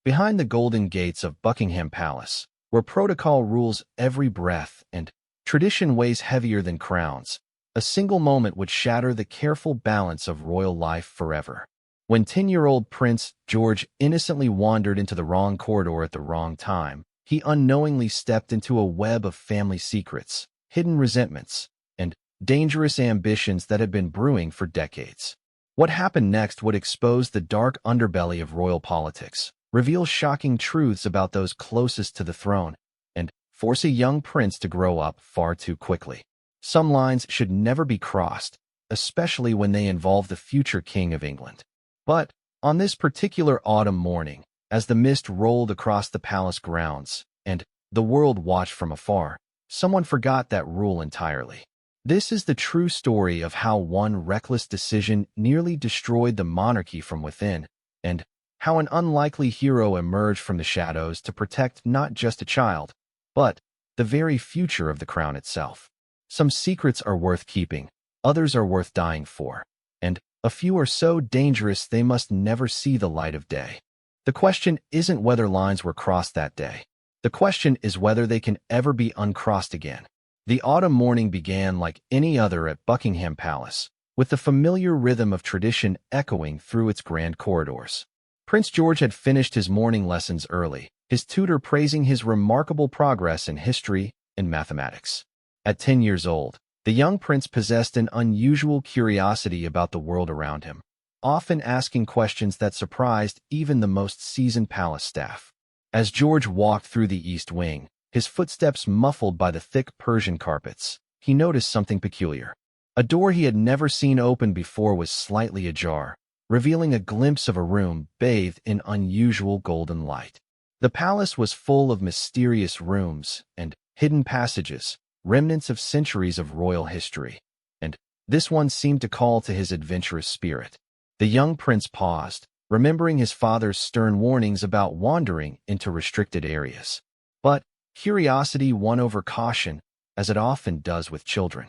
Behind the golden gates of Buckingham Palace, where protocol rules every breath and tradition weighs heavier than crowns, a single moment would shatter the careful balance of royal life forever. When 10-year-old Prince George innocently wandered into the wrong corridor at the wrong time, he unknowingly stepped into a web of family secrets, hidden resentments, and dangerous ambitions that had been brewing for decades. What happened next would expose the dark underbelly of royal politics, reveal shocking truths about those closest to the throne, and force a young prince to grow up far too quickly. Some lines should never be crossed, especially when they involve the future King of England. But on this particular autumn morning, as the mist rolled across the palace grounds and the world watched from afar, someone forgot that rule entirely. This is the true story of how one reckless decision nearly destroyed the monarchy from within, and how an unlikely hero emerged from the shadows to protect not just a child, but the very future of the crown itself. Some secrets are worth keeping, others are worth dying for, and a few are so dangerous they must never see the light of day. The question isn't whether lines were crossed that day. The question is whether they can ever be uncrossed again. The autumn morning began like any other at Buckingham Palace, with the familiar rhythm of tradition echoing through its grand corridors. Prince George had finished his morning lessons early, his tutor praising his remarkable progress in history and mathematics. At 10 years old, the young prince possessed an unusual curiosity about the world around him, often asking questions that surprised even the most seasoned palace staff. As George walked through the East Wing, his footsteps muffled by the thick Persian carpets, he noticed something peculiar. A door he had never seen open before was slightly ajar, revealing a glimpse of a room bathed in unusual golden light. The palace was full of mysterious rooms and hidden passages, remnants of centuries of royal history, and this one seemed to call to his adventurous spirit. The young prince paused, remembering his father's stern warnings about wandering into restricted areas. But curiosity won over caution, as it often does with children.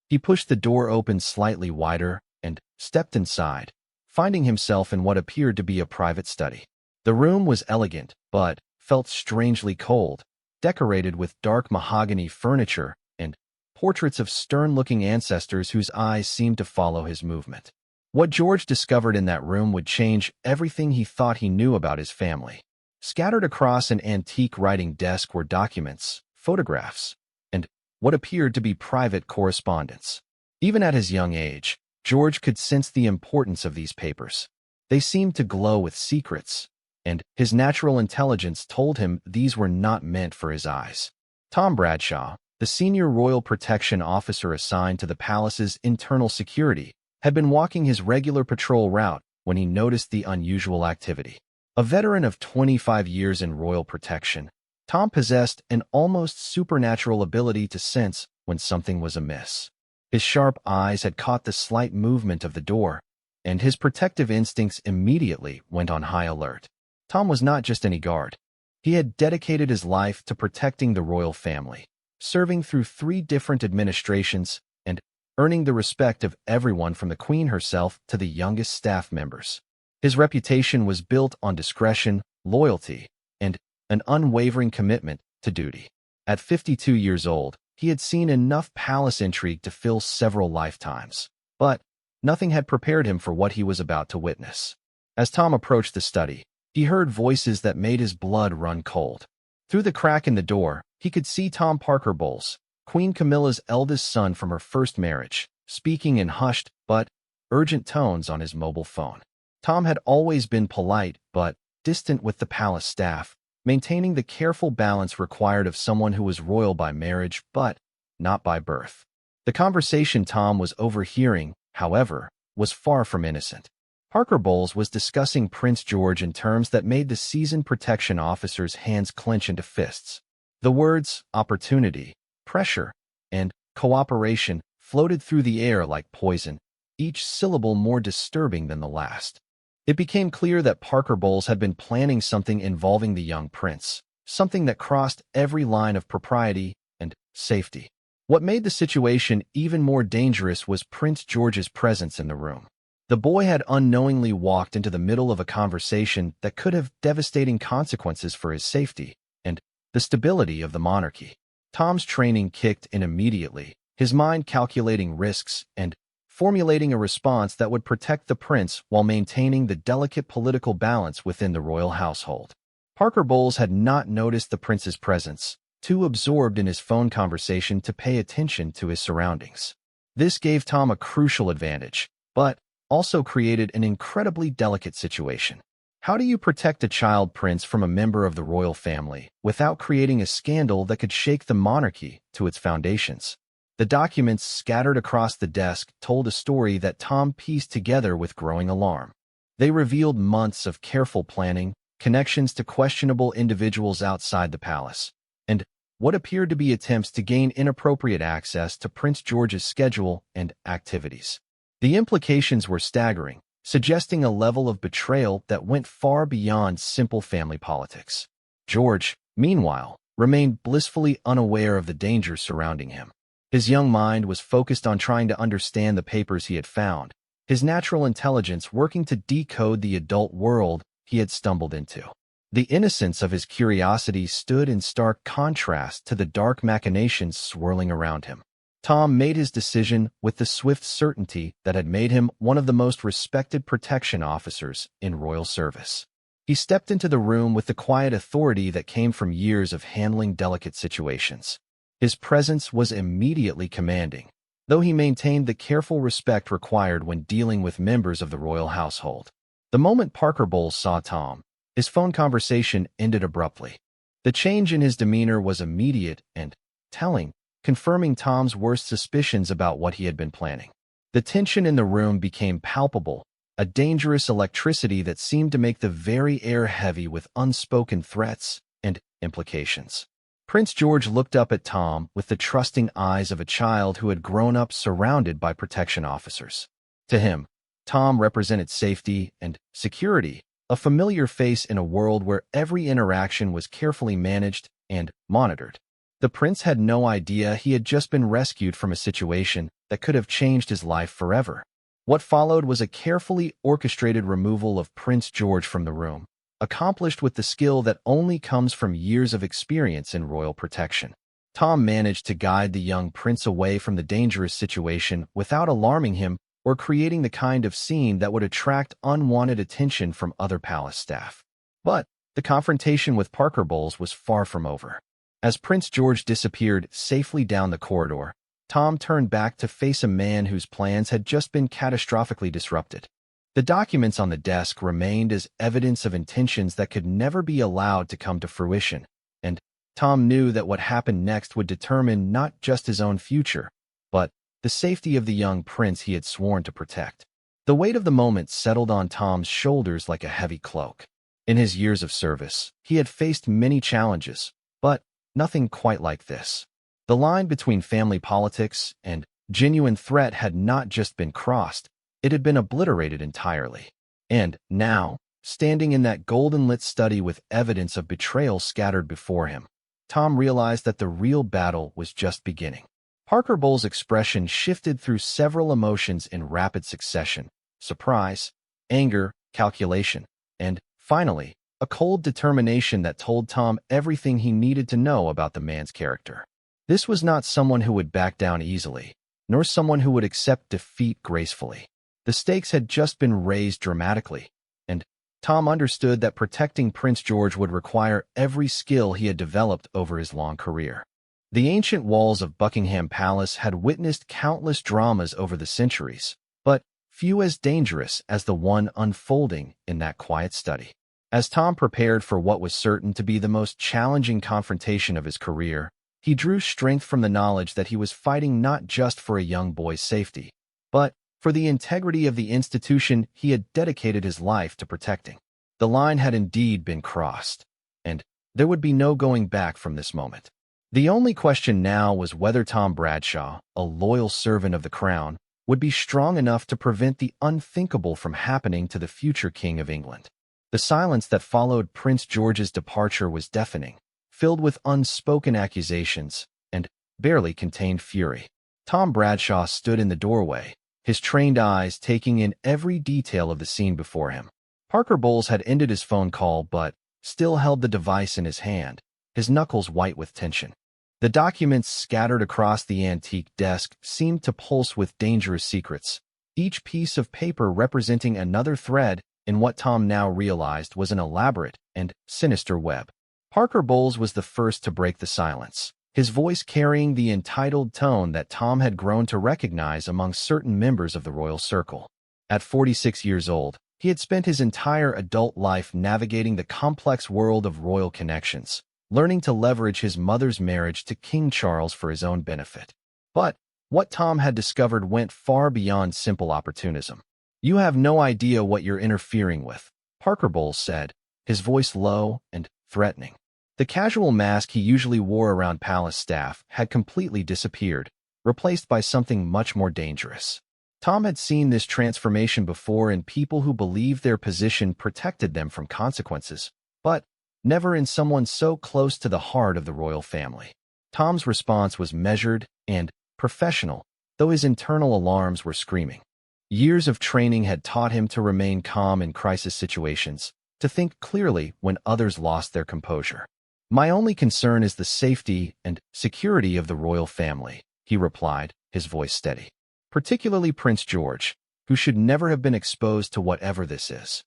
He pushed the door open slightly wider and stepped inside, finding himself in what appeared to be a private study. The room was elegant, but felt strangely cold, decorated with dark mahogany furniture and portraits of stern-looking ancestors whose eyes seemed to follow his movement. What George discovered in that room would change everything he thought he knew about his family. Scattered across an antique writing desk were documents, photographs, and what appeared to be private correspondence. Even at his young age, George could sense the importance of these papers. They seemed to glow with secrets, and his natural intelligence told him these were not meant for his eyes. Tom Bradshaw, the senior royal protection officer assigned to the palace's internal security, had been walking his regular patrol route when he noticed the unusual activity. A veteran of 25 years in royal protection, Tom possessed an almost supernatural ability to sense when something was amiss. His sharp eyes had caught the slight movement of the door, and his protective instincts immediately went on high alert. Tom was not just any guard. He had dedicated his life to protecting the royal family, serving through 3 different administrations and earning the respect of everyone from the Queen herself to the youngest staff members. His reputation was built on discretion, loyalty, and an unwavering commitment to duty. At 52 years old, he had seen enough palace intrigue to fill several lifetimes, but nothing had prepared him for what he was about to witness. As Tom approached the study, he heard voices that made his blood run cold. Through the crack in the door, he could see Tom Parker Bowles, Queen Camilla's eldest son from her first marriage, speaking in hushed but urgent tones on his mobile phone. Tom had always been polite but distant with the palace staff, maintaining the careful balance required of someone who was royal by marriage but not by birth. The conversation Tom was overhearing, however, was far from innocent. Parker Bowles was discussing Prince George in terms that made the seasoned protection officer's hands clench into fists. The words opportunity, pressure, and cooperation floated through the air like poison, each syllable more disturbing than the last. It became clear that Parker Bowles had been planning something involving the young prince, something that crossed every line of propriety and safety. What made the situation even more dangerous was Prince George's presence in the room. The boy had unknowingly walked into the middle of a conversation that could have devastating consequences for his safety and the stability of the monarchy. Tom's training kicked in immediately, his mind calculating risks and formulating a response that would protect the prince while maintaining the delicate political balance within the royal household. Parker Bowles had not noticed the prince's presence, too absorbed in his phone conversation to pay attention to his surroundings. This gave Tom a crucial advantage, but also created an incredibly delicate situation. How do you protect a child prince from a member of the royal family without creating a scandal that could shake the monarchy to its foundations? The documents scattered across the desk told a story that Tom pieced together with growing alarm. They revealed months of careful planning, connections to questionable individuals outside the palace, and what appeared to be attempts to gain inappropriate access to Prince George's schedule and activities. The implications were staggering, suggesting a level of betrayal that went far beyond simple family politics. George, meanwhile, remained blissfully unaware of the dangers surrounding him. His young mind was focused on trying to understand the papers he had found, his natural intelligence working to decode the adult world he had stumbled into. The innocence of his curiosity stood in stark contrast to the dark machinations swirling around him. Tom made his decision with the swift certainty that had made him one of the most respected protection officers in royal service. He stepped into the room with the quiet authority that came from years of handling delicate situations. His presence was immediately commanding, though he maintained the careful respect required when dealing with members of the royal household. The moment Parker Bowles saw Tom, his phone conversation ended abruptly. The change in his demeanor was immediate and telling, confirming Tom's worst suspicions about what he had been planning. The tension in the room became palpable, a dangerous electricity that seemed to make the very air heavy with unspoken threats and implications. Prince George looked up at Tom with the trusting eyes of a child who had grown up surrounded by protection officers. To him, Tom represented safety and security, a familiar face in a world where every interaction was carefully managed and monitored. The prince had no idea he had just been rescued from a situation that could have changed his life forever. What followed was a carefully orchestrated removal of Prince George from the room, accomplished with the skill that only comes from years of experience in royal protection. Tom managed to guide the young prince away from the dangerous situation without alarming him or creating the kind of scene that would attract unwanted attention from other palace staff. But the confrontation with Parker Bowles was far from over. As Prince George disappeared safely down the corridor, Tom turned back to face a man whose plans had just been catastrophically disrupted. The documents on the desk remained as evidence of intentions that could never be allowed to come to fruition, and Tom knew that what happened next would determine not just his own future, but the safety of the young prince he had sworn to protect. The weight of the moment settled on Tom's shoulders like a heavy cloak. In his years of service, he had faced many challenges, but nothing quite like this. The line between family politics and genuine threat had not just been crossed, it had been obliterated entirely. And now, standing in that golden-lit study with evidence of betrayal scattered before him, Tom realized that the real battle was just beginning. Parker Bowles' expression shifted through several emotions in rapid succession: surprise, anger, calculation, and, finally, a cold determination that told Tom everything he needed to know about the man's character. This was not someone who would back down easily, nor someone who would accept defeat gracefully. The stakes had just been raised dramatically, and Tom understood that protecting Prince George would require every skill he had developed over his long career. The ancient walls of Buckingham Palace had witnessed countless dramas over the centuries, but few as dangerous as the one unfolding in that quiet study. As Tom prepared for what was certain to be the most challenging confrontation of his career, he drew strength from the knowledge that he was fighting not just for a young boy's safety, but for the integrity of the institution he had dedicated his life to protecting. The line had indeed been crossed, and there would be no going back from this moment. The only question now was whether Tom Bradshaw, a loyal servant of the crown, would be strong enough to prevent the unthinkable from happening to the future King of England. The silence that followed Prince George's departure was deafening, filled with unspoken accusations and barely contained fury. Tom Bradshaw stood in the doorway, his trained eyes taking in every detail of the scene before him. Parker Bowles had ended his phone call but still held the device in his hand, his knuckles white with tension. The documents scattered across the antique desk seemed to pulse with dangerous secrets, each piece of paper representing another thread in what Tom now realized was an elaborate and sinister web. Parker Bowles was the first to break the silence, his voice carrying the entitled tone that Tom had grown to recognize among certain members of the royal circle. At 46 years old, he had spent his entire adult life navigating the complex world of royal connections, learning to leverage his mother's marriage to King Charles for his own benefit. But what Tom had discovered went far beyond simple opportunism. "You have no idea what you're interfering with," Parker Bowles said, his voice low and threatening. The casual mask he usually wore around palace staff had completely disappeared, replaced by something much more dangerous. Tom had seen this transformation before in people who believed their position protected them from consequences, but never in someone so close to the heart of the royal family. Tom's response was measured and professional, though his internal alarms were screaming. Years of training had taught him to remain calm in crisis situations, to think clearly when others lost their composure. "My only concern is the safety and security of the royal family," he replied, his voice steady. "Particularly Prince George, who should never have been exposed to whatever this is."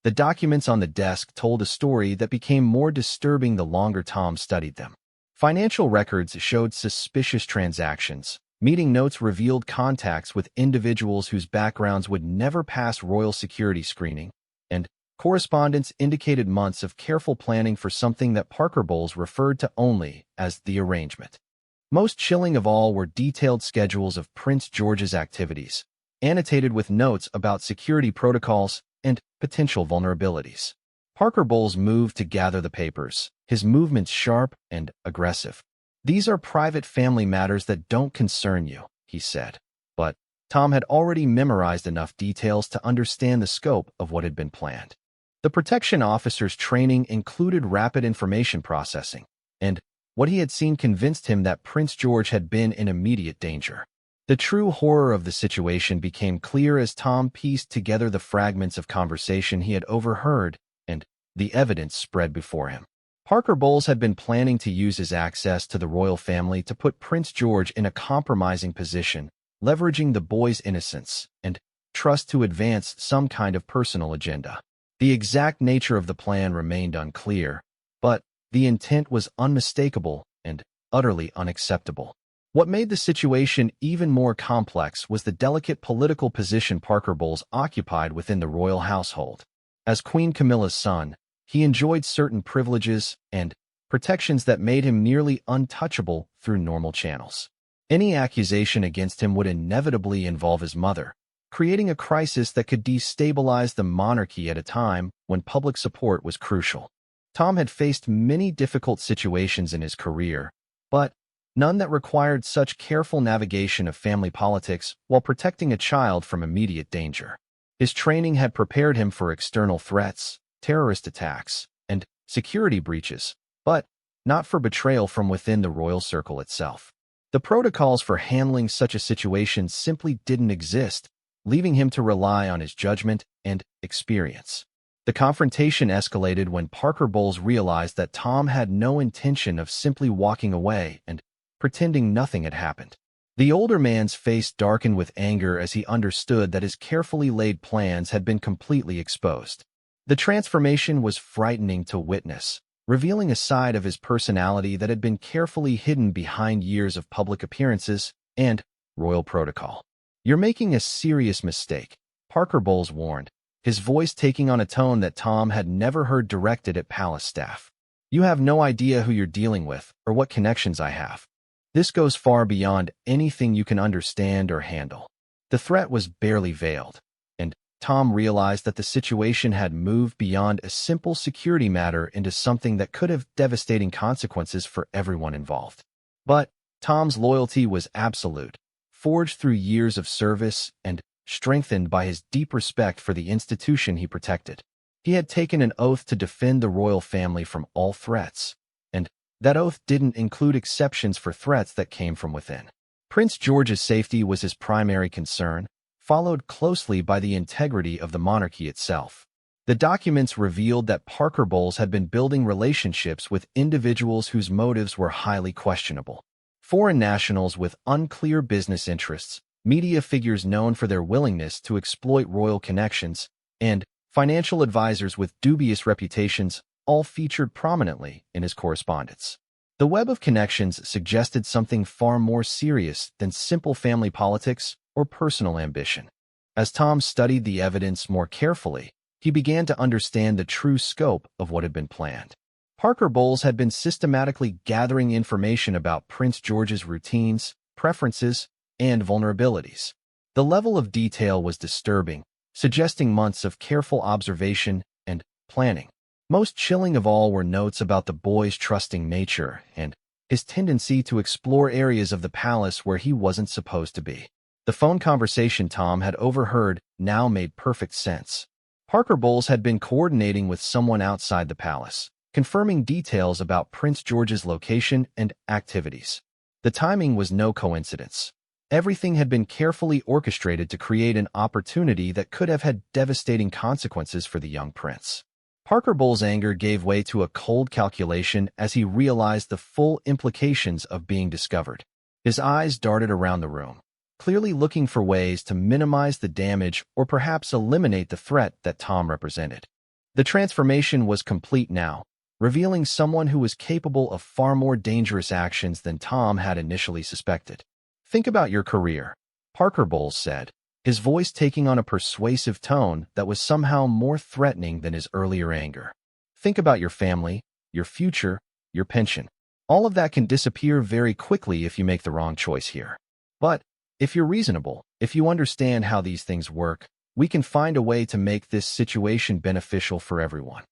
The documents on the desk told a story that became more disturbing the longer Tom studied them. Financial records showed suspicious transactions. Meeting notes revealed contacts with individuals whose backgrounds would never pass royal security screening, and correspondence indicated months of careful planning for something that Parker Bowles referred to only as the arrangement. Most chilling of all were detailed schedules of Prince George's activities, annotated with notes about security protocols and potential vulnerabilities. Parker Bowles moved to gather the papers, his movements sharp and aggressive. "These are private family matters that don't concern you," he said. But Tom had already memorized enough details to understand the scope of what had been planned. The protection officer's training included rapid information processing, and what he had seen convinced him that Prince George had been in immediate danger. The true horror of the situation became clear as Tom pieced together the fragments of conversation he had overheard, and the evidence spread before him. Parker Bowles had been planning to use his access to the royal family to put Prince George in a compromising position, leveraging the boy's innocence and trust to advance some kind of personal agenda. The exact nature of the plan remained unclear, but the intent was unmistakable and utterly unacceptable. What made the situation even more complex was the delicate political position Parker Bowles occupied within the royal household. As Queen Camilla's son, he enjoyed certain privileges and protections that made him nearly untouchable through normal channels. Any accusation against him would inevitably involve his mother, creating a crisis that could destabilize the monarchy at a time when public support was crucial. Tom had faced many difficult situations in his career, but none that required such careful navigation of family politics while protecting a child from immediate danger. His training had prepared him for external threats, terrorist attacks, and security breaches, but not for betrayal from within the royal circle itself. The protocols for handling such a situation simply didn't exist, leaving him to rely on his judgment and experience. The confrontation escalated when Parker Bowles realized that Tom had no intention of simply walking away and pretending nothing had happened. The older man's face darkened with anger as he understood that his carefully laid plans had been completely exposed. The transformation was frightening to witness, revealing a side of his personality that had been carefully hidden behind years of public appearances and royal protocol. "You're making a serious mistake," Parker Bowles warned, his voice taking on a tone that Tom had never heard directed at palace staff. "You have no idea who you're dealing with or what connections I have. This goes far beyond anything you can understand or handle." The threat was barely veiled, and Tom realized that the situation had moved beyond a simple security matter into something that could have devastating consequences for everyone involved. But Tom's loyalty was absolute, forged through years of service and strengthened by his deep respect for the institution he protected. He had taken an oath to defend the royal family from all threats, and that oath didn't include exceptions for threats that came from within. Prince George's safety was his primary concern, followed closely by the integrity of the monarchy itself. The documents revealed that Parker Bowles had been building relationships with individuals whose motives were highly questionable. Foreign nationals with unclear business interests, media figures known for their willingness to exploit royal connections, and financial advisors with dubious reputations all featured prominently in his correspondence. The web of connections suggested something far more serious than simple family politics or personal ambition. As Tom studied the evidence more carefully, he began to understand the true scope of what had been planned. Parker Bowles had been systematically gathering information about Prince George's routines, preferences, and vulnerabilities. The level of detail was disturbing, suggesting months of careful observation and planning. Most chilling of all were notes about the boy's trusting nature and his tendency to explore areas of the palace where he wasn't supposed to be. The phone conversation Tom had overheard now made perfect sense. Parker Bowles had been coordinating with someone outside the palace, confirming details about Prince George's location and activities. The timing was no coincidence. Everything had been carefully orchestrated to create an opportunity that could have had devastating consequences for the young prince. Parker Bowles' anger gave way to a cold calculation as he realized the full implications of being discovered. His eyes darted around the room, clearly looking for ways to minimize the damage or perhaps eliminate the threat that Tom represented. The transformation was complete now, revealing someone who was capable of far more dangerous actions than Tom had initially suspected. "Think about your career," Parker Bowles said, his voice taking on a persuasive tone that was somehow more threatening than his earlier anger. "Think about your family, your future, your pension. All of that can disappear very quickly if you make the wrong choice here. But if you're reasonable, if you understand how these things work, we can find a way to make this situation beneficial for everyone."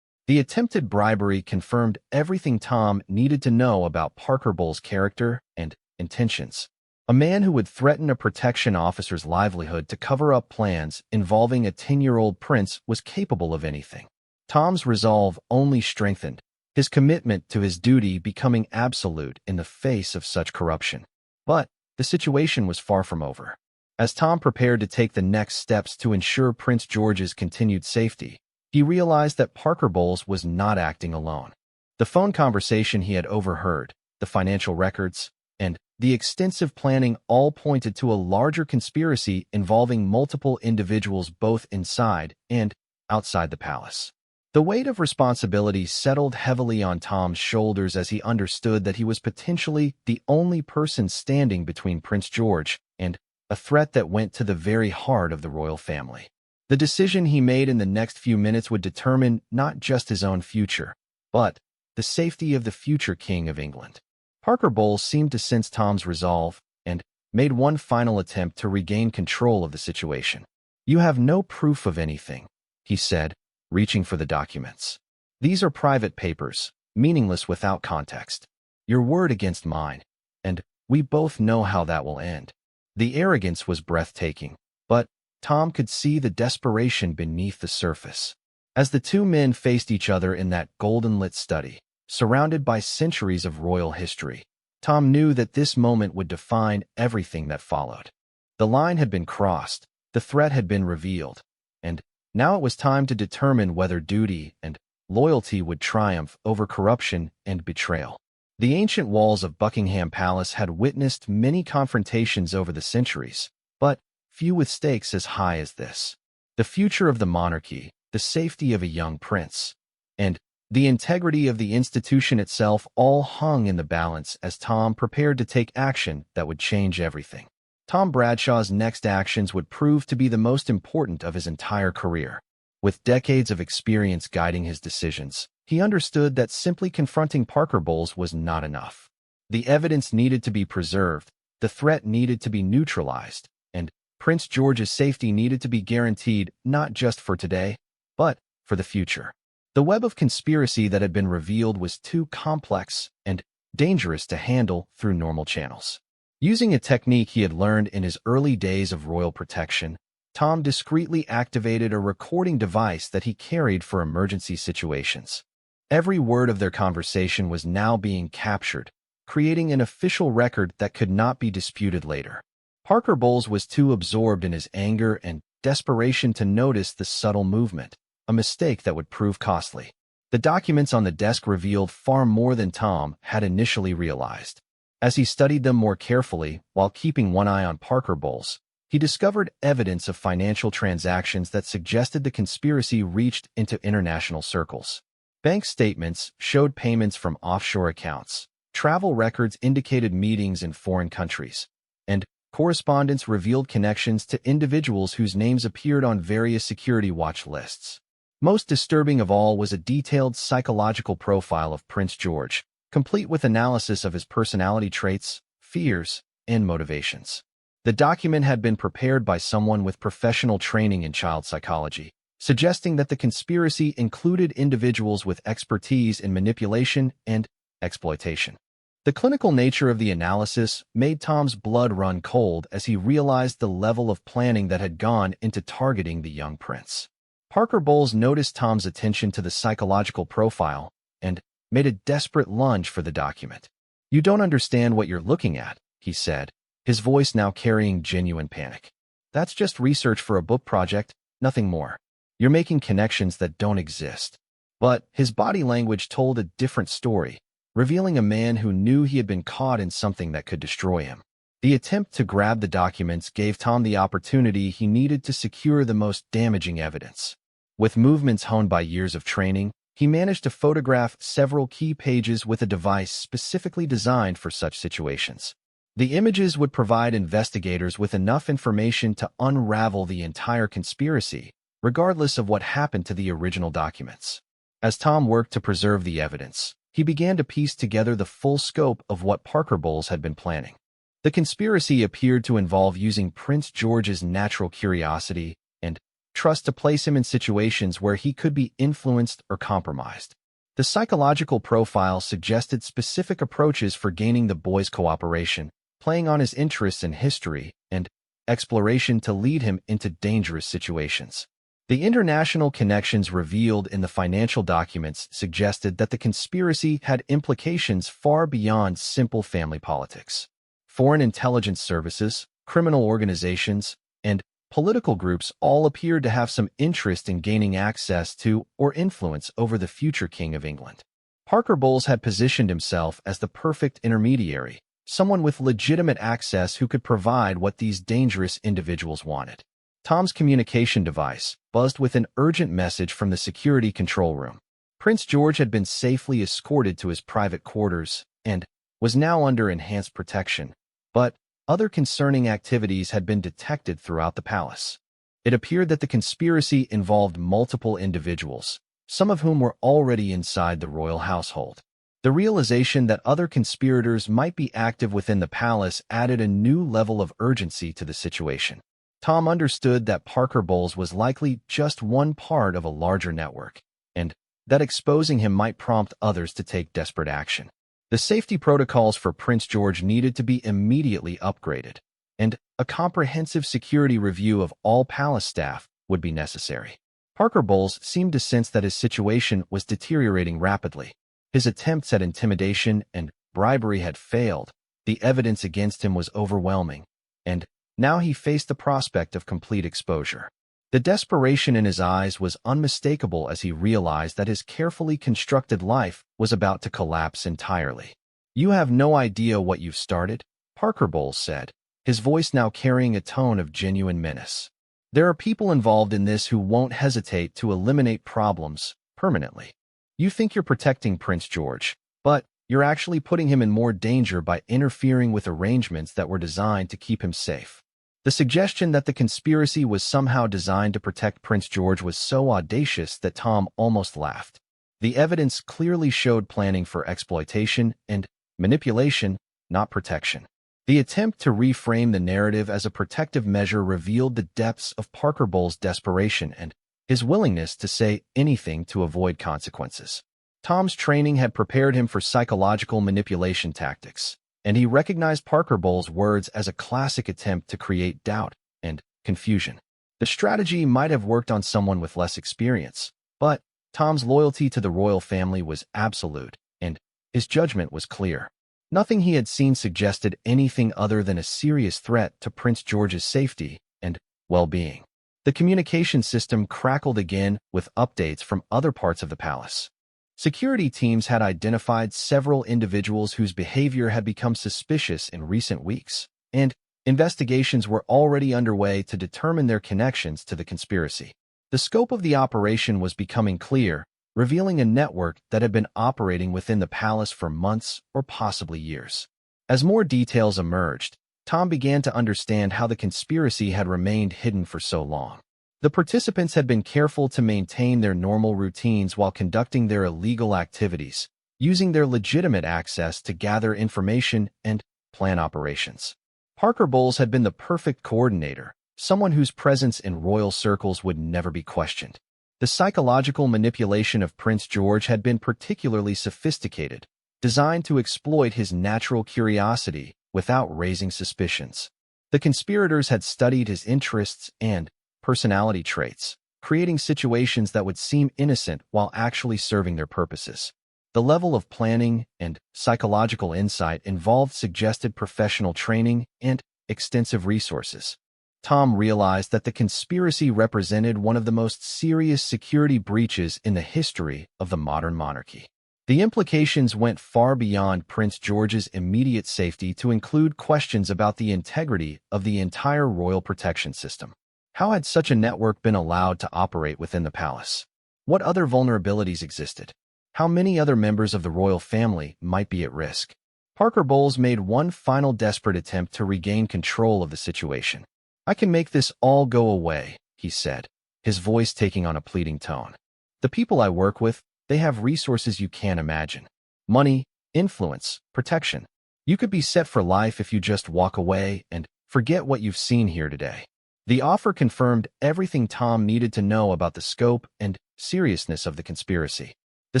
The attempted bribery confirmed everything Tom needed to know about Parker Bowles' character and intentions. A man who would threaten a protection officer's livelihood to cover up plans involving a 10-year-old prince was capable of anything. Tom's resolve only strengthened, his commitment to his duty becoming absolute in the face of such corruption. But the situation was far from over. As Tom prepared to take the next steps to ensure Prince George's continued safety, he realized that Parker Bowles was not acting alone. The phone conversation he had overheard, the financial records, and the extensive planning all pointed to a larger conspiracy involving multiple individuals both inside and outside the palace. The weight of responsibility settled heavily on Tom's shoulders as he understood that he was potentially the only person standing between Prince George and a threat that went to the very heart of the royal family. The decision he made in the next few minutes would determine not just his own future, but the safety of the future King of England. Parker Bowles seemed to sense Tom's resolve and made one final attempt to regain control of the situation. "You have no proof of anything," he said, reaching for the documents. "These are private papers, meaningless without context. Your word against mine, and we both know how that will end." The arrogance was breathtaking, but Tom could see the desperation beneath the surface. As the two men faced each other in that golden-lit study, surrounded by centuries of royal history, Tom knew that this moment would define everything that followed. The line had been crossed, the threat had been revealed, and now it was time to determine whether duty and loyalty would triumph over corruption and betrayal. The ancient walls of Buckingham Palace had witnessed many confrontations over the centuries, but few with stakes as high as this. The future of the monarchy, the safety of a young prince, and the integrity of the institution itself all hung in the balance as Tom prepared to take action that would change everything. Tom Bradshaw's next actions would prove to be the most important of his entire career. With decades of experience guiding his decisions, he understood that simply confronting Parker Bowles was not enough. The evidence needed to be preserved, the threat needed to be neutralized, and Prince George's safety needed to be guaranteed not just for today, but for the future. The web of conspiracy that had been revealed was too complex and dangerous to handle through normal channels. Using a technique he had learned in his early days of royal protection, Tom discreetly activated a recording device that he carried for emergency situations. Every word of their conversation was now being captured, creating an official record that could not be disputed later. Parker Bowles was too absorbed in his anger and desperation to notice the subtle movement, a mistake that would prove costly. The documents on the desk revealed far more than Tom had initially realized. As he studied them more carefully while keeping one eye on Parker Bowles, he discovered evidence of financial transactions that suggested the conspiracy reached into international circles. Bank statements showed payments from offshore accounts. Travel records indicated meetings in foreign countries, and correspondence revealed connections to individuals whose names appeared on various security watch lists. Most disturbing of all was a detailed psychological profile of Prince George, complete with analysis of his personality traits, fears, and motivations. The document had been prepared by someone with professional training in child psychology, suggesting that the conspiracy included individuals with expertise in manipulation and exploitation. The clinical nature of the analysis made Tom's blood run cold as he realized the level of planning that had gone into targeting the young prince. Parker Bowles noticed Tom's attention to the psychological profile and made a desperate lunge for the document. "You don't understand what you're looking at," he said, his voice now carrying genuine panic. "That's just research for a book project, nothing more. You're making connections that don't exist." But his body language told a different story, revealing a man who knew he had been caught in something that could destroy him. The attempt to grab the documents gave Tom the opportunity he needed to secure the most damaging evidence. With movements honed by years of training, he managed to photograph several key pages with a device specifically designed for such situations. The images would provide investigators with enough information to unravel the entire conspiracy, regardless of what happened to the original documents. As Tom worked to preserve the evidence, he began to piece together the full scope of what Parker Bowles had been planning. The conspiracy appeared to involve using Prince George's natural curiosity and trust to place him in situations where he could be influenced or compromised. The psychological profile suggested specific approaches for gaining the boy's cooperation, playing on his interests in history and exploration to lead him into dangerous situations. The international connections revealed in the financial documents suggested that the conspiracy had implications far beyond simple family politics. Foreign intelligence services, criminal organizations, and political groups all appeared to have some interest in gaining access to or influence over the future King of England. Parker Bowles had positioned himself as the perfect intermediary, someone with legitimate access who could provide what these dangerous individuals wanted. Tom's communication device buzzed with an urgent message from the security control room. Prince George had been safely escorted to his private quarters and was now under enhanced protection, but other concerning activities had been detected throughout the palace. It appeared that the conspiracy involved multiple individuals, some of whom were already inside the royal household. The realization that other conspirators might be active within the palace added a new level of urgency to the situation. Tom understood that Parker Bowles was likely just one part of a larger network, and that exposing him might prompt others to take desperate action. The safety protocols for Prince George needed to be immediately upgraded, and a comprehensive security review of all palace staff would be necessary. Parker Bowles seemed to sense that his situation was deteriorating rapidly. His attempts at intimidation and bribery had failed, the evidence against him was overwhelming, and now he faced the prospect of complete exposure. The desperation in his eyes was unmistakable as he realized that his carefully constructed life was about to collapse entirely. "You have no idea what you've started," Parker Bowles said, his voice now carrying a tone of genuine menace. "There are people involved in this who won't hesitate to eliminate problems permanently. You think you're protecting Prince George, but you're actually putting him in more danger by interfering with arrangements that were designed to keep him safe." The suggestion that the conspiracy was somehow designed to protect Prince George was so audacious that Tom almost laughed. The evidence clearly showed planning for exploitation and manipulation, not protection. The attempt to reframe the narrative as a protective measure revealed the depths of Parker Bowles' desperation and his willingness to say anything to avoid consequences. Tom's training had prepared him for psychological manipulation tactics, and he recognized Parker Bowles' words as a classic attempt to create doubt and confusion. The strategy might have worked on someone with less experience, but Tom's loyalty to the royal family was absolute, and his judgment was clear. Nothing he had seen suggested anything other than a serious threat to Prince George's safety and well-being. The communication system crackled again with updates from other parts of the palace. Security teams had identified several individuals whose behavior had become suspicious in recent weeks, and investigations were already underway to determine their connections to the conspiracy. The scope of the operation was becoming clear, revealing a network that had been operating within the palace for months or possibly years. As more details emerged, Tom began to understand how the conspiracy had remained hidden for so long. The participants had been careful to maintain their normal routines while conducting their illegal activities, using their legitimate access to gather information and plan operations. Parker Bowles had been the perfect coordinator, someone whose presence in royal circles would never be questioned. The psychological manipulation of Prince George had been particularly sophisticated, designed to exploit his natural curiosity without raising suspicions. The conspirators had studied his interests and personality traits, creating situations that would seem innocent while actually serving their purposes. The level of planning and psychological insight involved suggested professional training and extensive resources. Tom realized that the conspiracy represented one of the most serious security breaches in the history of the modern monarchy. The implications went far beyond Prince George's immediate safety to include questions about the integrity of the entire royal protection system. How had such a network been allowed to operate within the palace? What other vulnerabilities existed? How many other members of the royal family might be at risk? Parker Bowles made one final desperate attempt to regain control of the situation. "I can make this all go away," he said, his voice taking on a pleading tone. "The people I work with, they have resources you can't imagine. Money, influence, protection. You could be set for life if you just walk away and forget what you've seen here today." The offer confirmed everything Tom needed to know about the scope and seriousness of the conspiracy. The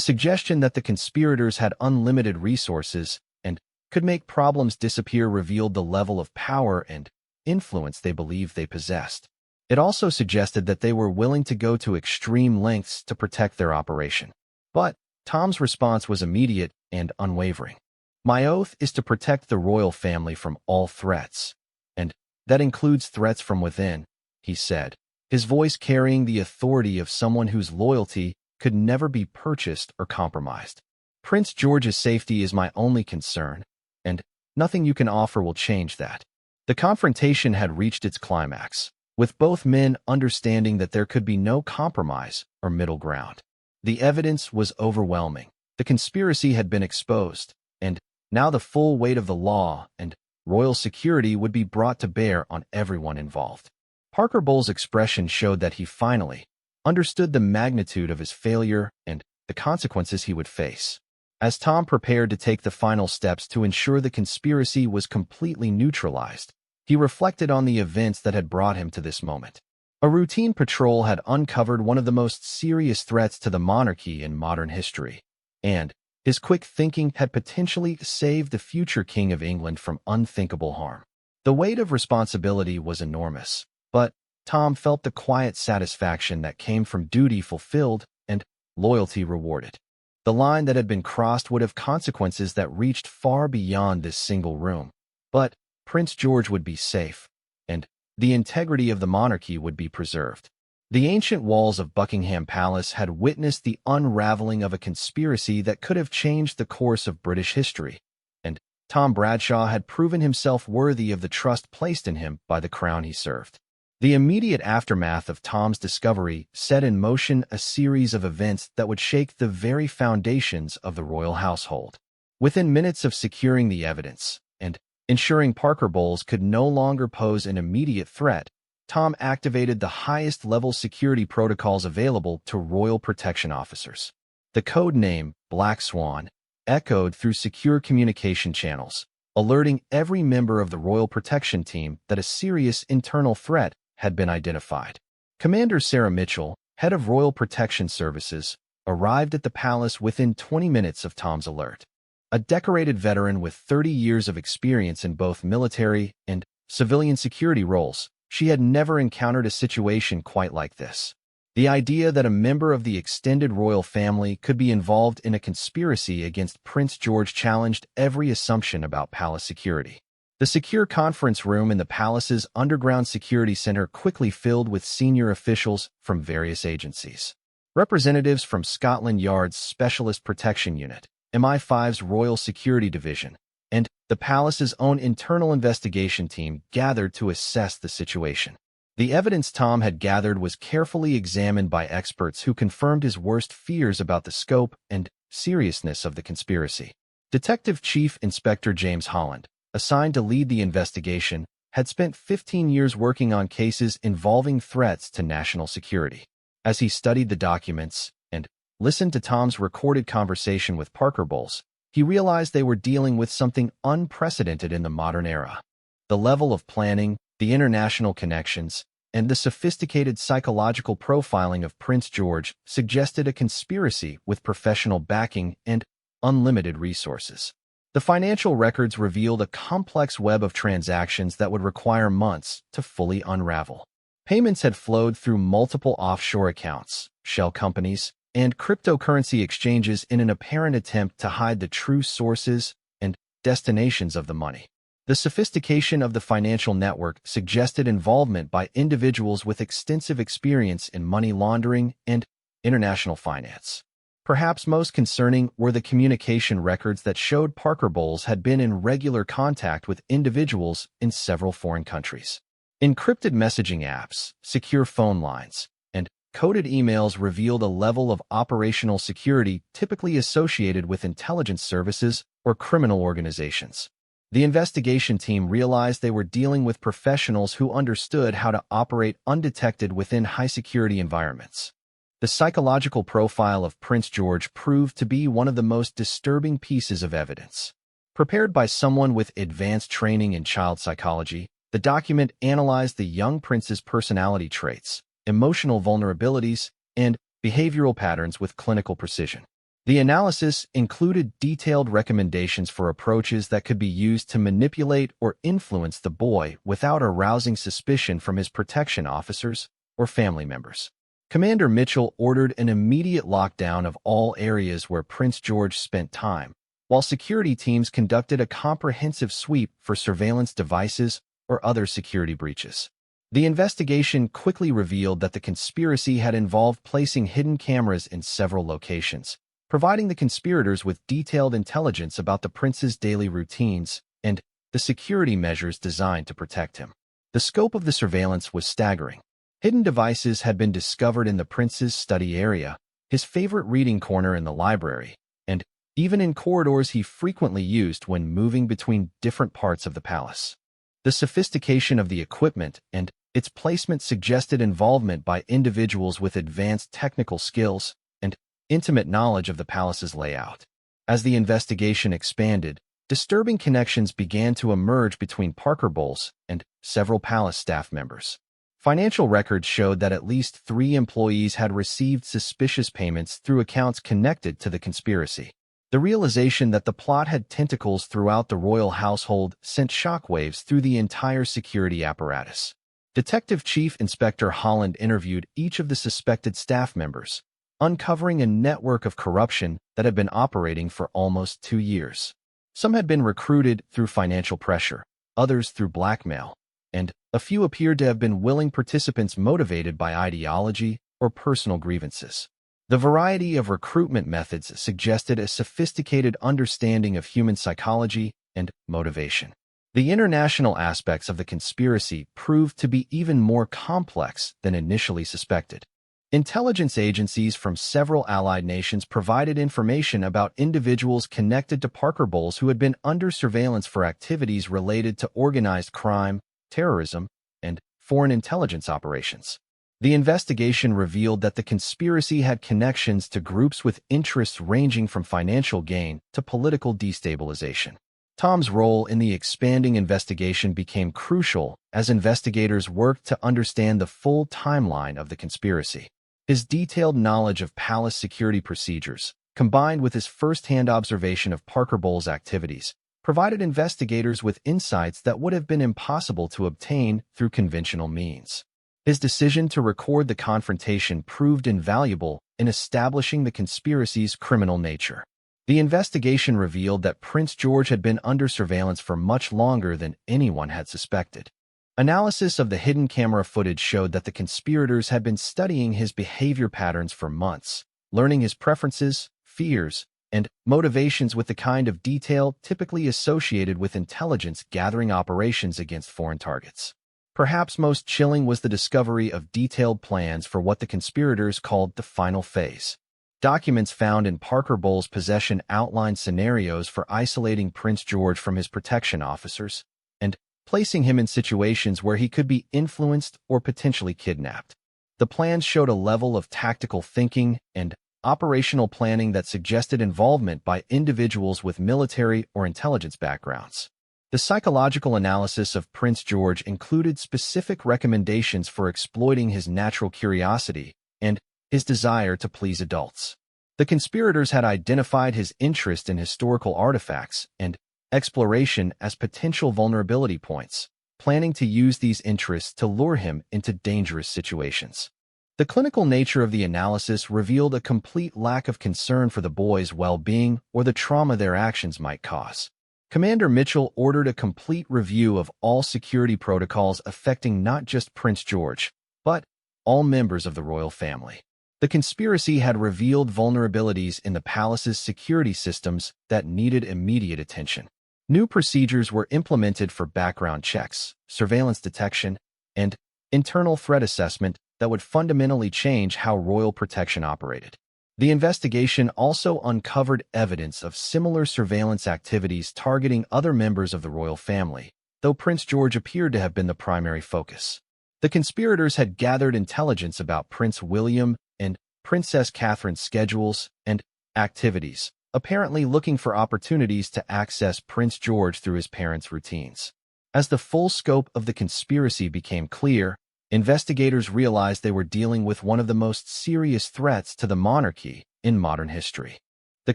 suggestion that the conspirators had unlimited resources and could make problems disappear revealed the level of power and influence they believed they possessed. It also suggested that they were willing to go to extreme lengths to protect their operation. But Tom's response was immediate and unwavering. "My oath is to protect the royal family from all threats. And that includes threats from within," he said, his voice carrying the authority of someone whose loyalty could never be purchased or compromised. "Prince George's safety is my only concern, and nothing you can offer will change that." The confrontation had reached its climax, with both men understanding that there could be no compromise or middle ground. The evidence was overwhelming. The conspiracy had been exposed, and now the full weight of the law and royal security would be brought to bear on everyone involved. Parker Bowles' expression showed that he finally understood the magnitude of his failure and the consequences he would face. As Tom prepared to take the final steps to ensure the conspiracy was completely neutralized, he reflected on the events that had brought him to this moment. A routine patrol had uncovered one of the most serious threats to the monarchy in modern history, and his quick thinking had potentially saved the future King of England from unthinkable harm. The weight of responsibility was enormous, but Tom felt the quiet satisfaction that came from duty fulfilled and loyalty rewarded. The line that had been crossed would have consequences that reached far beyond this single room, but Prince George would be safe, and the integrity of the monarchy would be preserved. The ancient walls of Buckingham Palace had witnessed the unraveling of a conspiracy that could have changed the course of British history, and Tom Bradshaw had proven himself worthy of the trust placed in him by the crown he served. The immediate aftermath of Tom's discovery set in motion a series of events that would shake the very foundations of the royal household. Within minutes of securing the evidence and ensuring Parker Bowles could no longer pose an immediate threat, Tom activated the highest-level security protocols available to royal protection officers. The code name, Black Swan, echoed through secure communication channels, alerting every member of the royal protection team that a serious internal threat had been identified. Commander Sarah Mitchell, head of Royal Protection Services, arrived at the palace within 20 minutes of Tom's alert. A decorated veteran with 30 years of experience in both military and civilian security roles, she had never encountered a situation quite like this. The idea that a member of the extended royal family could be involved in a conspiracy against Prince George challenged every assumption about palace security. The secure conference room in the palace's underground security center quickly filled with senior officials from various agencies. Representatives from Scotland Yard's Specialist Protection Unit, MI5's Royal Security Division, and the palace's own internal investigation team gathered to assess the situation. The evidence Tom had gathered was carefully examined by experts who confirmed his worst fears about the scope and seriousness of the conspiracy. Detective Chief Inspector James Holland, assigned to lead the investigation, had spent 15 years working on cases involving threats to national security. As he studied the documents and listened to Tom's recorded conversation with Parker Bowles, he realized they were dealing with something unprecedented in the modern era. The level of planning, the international connections, and the sophisticated psychological profiling of Prince George suggested a conspiracy with professional backing and unlimited resources. The financial records revealed a complex web of transactions that would require months to fully unravel. Payments had flowed through multiple offshore accounts, shell companies, and cryptocurrency exchanges in an apparent attempt to hide the true sources and destinations of the money. The sophistication of the financial network suggested involvement by individuals with extensive experience in money laundering and international finance. Perhaps most concerning were the communication records that showed Parker Bowles had been in regular contact with individuals in several foreign countries. Encrypted messaging apps, secure phone lines, and coded emails revealed a level of operational security typically associated with intelligence services or criminal organizations. The investigation team realized they were dealing with professionals who understood how to operate undetected within high-security environments. The psychological profile of Prince George proved to be one of the most disturbing pieces of evidence. Prepared by someone with advanced training in child psychology, the document analyzed the young prince's personality traits, emotional vulnerabilities, and behavioral patterns with clinical precision. The analysis included detailed recommendations for approaches that could be used to manipulate or influence the boy without arousing suspicion from his protection officers or family members. Commander Mitchell ordered an immediate lockdown of all areas where Prince George spent time, while security teams conducted a comprehensive sweep for surveillance devices or other security breaches. The investigation quickly revealed that the conspiracy had involved placing hidden cameras in several locations, providing the conspirators with detailed intelligence about the prince's daily routines and the security measures designed to protect him. The scope of the surveillance was staggering. Hidden devices had been discovered in the prince's study area, his favorite reading corner in the library, and even in corridors he frequently used when moving between different parts of the palace. The sophistication of the equipment and its placement suggested involvement by individuals with advanced technical skills and intimate knowledge of the palace's layout. As the investigation expanded, disturbing connections began to emerge between Parker Bowles and several palace staff members. Financial records showed that at least 3 employees had received suspicious payments through accounts connected to the conspiracy. The realization that the plot had tentacles throughout the royal household sent shockwaves through the entire security apparatus. Detective Chief Inspector Holland interviewed each of the suspected staff members, uncovering a network of corruption that had been operating for almost 2 years. Some had been recruited through financial pressure, others through blackmail, and a few appeared to have been willing participants motivated by ideology or personal grievances. The variety of recruitment methods suggested a sophisticated understanding of human psychology and motivation. The international aspects of the conspiracy proved to be even more complex than initially suspected. Intelligence agencies from several allied nations provided information about individuals connected to Parker Bowles who had been under surveillance for activities related to organized crime, terrorism, and foreign intelligence operations. The investigation revealed that the conspiracy had connections to groups with interests ranging from financial gain to political destabilization. Tom's role in the expanding investigation became crucial as investigators worked to understand the full timeline of the conspiracy. His detailed knowledge of palace security procedures, combined with his first-hand observation of Parker Bowles' activities, provided investigators with insights that would have been impossible to obtain through conventional means. His decision to record the confrontation proved invaluable in establishing the conspiracy's criminal nature. The investigation revealed that Prince George had been under surveillance for much longer than anyone had suspected. Analysis of the hidden camera footage showed that the conspirators had been studying his behavior patterns for months, learning his preferences, fears, and motivations with the kind of detail typically associated with intelligence-gathering operations against foreign targets. Perhaps most chilling was the discovery of detailed plans for what the conspirators called the final phase. Documents found in Parker Bowles' possession outlined scenarios for isolating Prince George from his protection officers and placing him in situations where he could be influenced or potentially kidnapped. The plans showed a level of tactical thinking and operational planning that suggested involvement by individuals with military or intelligence backgrounds. The psychological analysis of Prince George included specific recommendations for exploiting his natural curiosity and his desire to please adults. The conspirators had identified his interest in historical artifacts and exploration as potential vulnerability points, planning to use these interests to lure him into dangerous situations. The clinical nature of the analysis revealed a complete lack of concern for the boys' well-being or the trauma their actions might cause. Commander Mitchell ordered a complete review of all security protocols affecting not just Prince George, but all members of the royal family. The conspiracy had revealed vulnerabilities in the palace's security systems that needed immediate attention. New procedures were implemented for background checks, surveillance detection, and internal threat assessment that would fundamentally change how royal protection operated. The investigation also uncovered evidence of similar surveillance activities targeting other members of the royal family, though Prince George appeared to have been the primary focus. The conspirators had gathered intelligence about Prince William and Princess Catherine's schedules and activities, apparently looking for opportunities to access Prince George through his parents' routines. As the full scope of the conspiracy became clear, investigators realized they were dealing with one of the most serious threats to the monarchy in modern history. The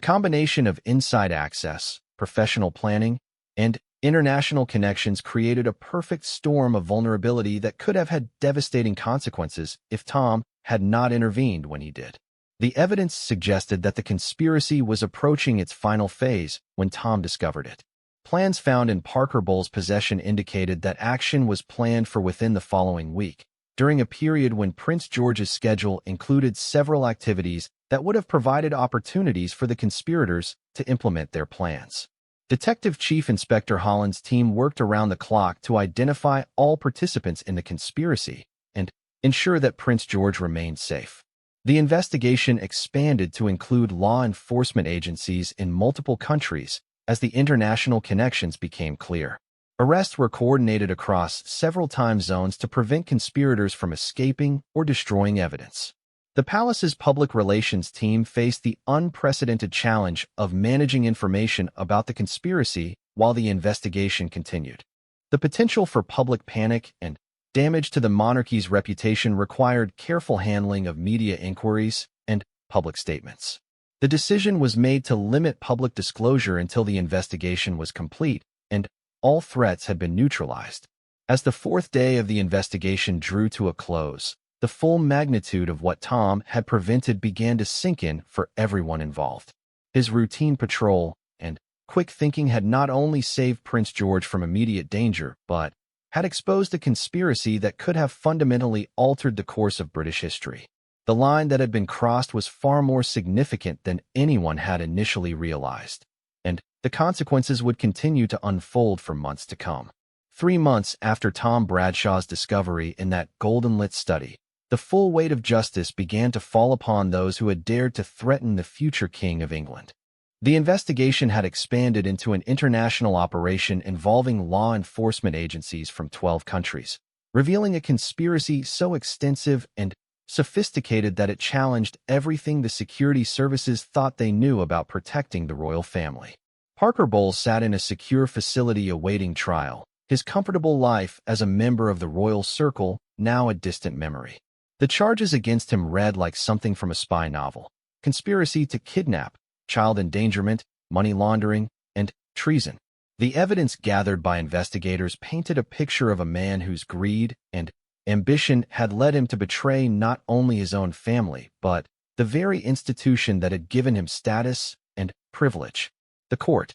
combination of inside access, professional planning, and international connections created a perfect storm of vulnerability that could have had devastating consequences if Tom had not intervened when he did. The evidence suggested that the conspiracy was approaching its final phase when Tom discovered it. Plans found in Parker Bowles' possession indicated that action was planned for within the following week, during a period when Prince George's schedule included several activities that would have provided opportunities for the conspirators to implement their plans. Detective Chief Inspector Holland's team worked around the clock to identify all participants in the conspiracy and ensure that Prince George remained safe. The investigation expanded to include law enforcement agencies in multiple countries as the international connections became clear. Arrests were coordinated across several time zones to prevent conspirators from escaping or destroying evidence. The palace's public relations team faced the unprecedented challenge of managing information about the conspiracy while the investigation continued. The potential for public panic and damage to the monarchy's reputation required careful handling of media inquiries and public statements. The decision was made to limit public disclosure until the investigation was complete and all threats had been neutralized. As the fourth day of the investigation drew to a close, the full magnitude of what Tom had prevented began to sink in for everyone involved. His routine patrol and quick thinking had not only saved Prince George from immediate danger, but had exposed a conspiracy that could have fundamentally altered the course of British history. The line that had been crossed was far more significant than anyone had initially realized, and the consequences would continue to unfold for months to come. 3 months after Tom Bradshaw's discovery in that golden-lit study, the full weight of justice began to fall upon those who had dared to threaten the future King of England. The investigation had expanded into an international operation involving law enforcement agencies from 12 countries, revealing a conspiracy so extensive and sophisticated that it challenged everything the security services thought they knew about protecting the royal family. Parker Bowles sat in a secure facility awaiting trial, his comfortable life as a member of the royal circle now a distant memory. The charges against him read like something from a spy novel: conspiracy to kidnap, child endangerment, money laundering, and treason. The evidence gathered by investigators painted a picture of a man whose greed and Ambition had led him to betray not only his own family, but the very institution that had given him status and privilege, the court.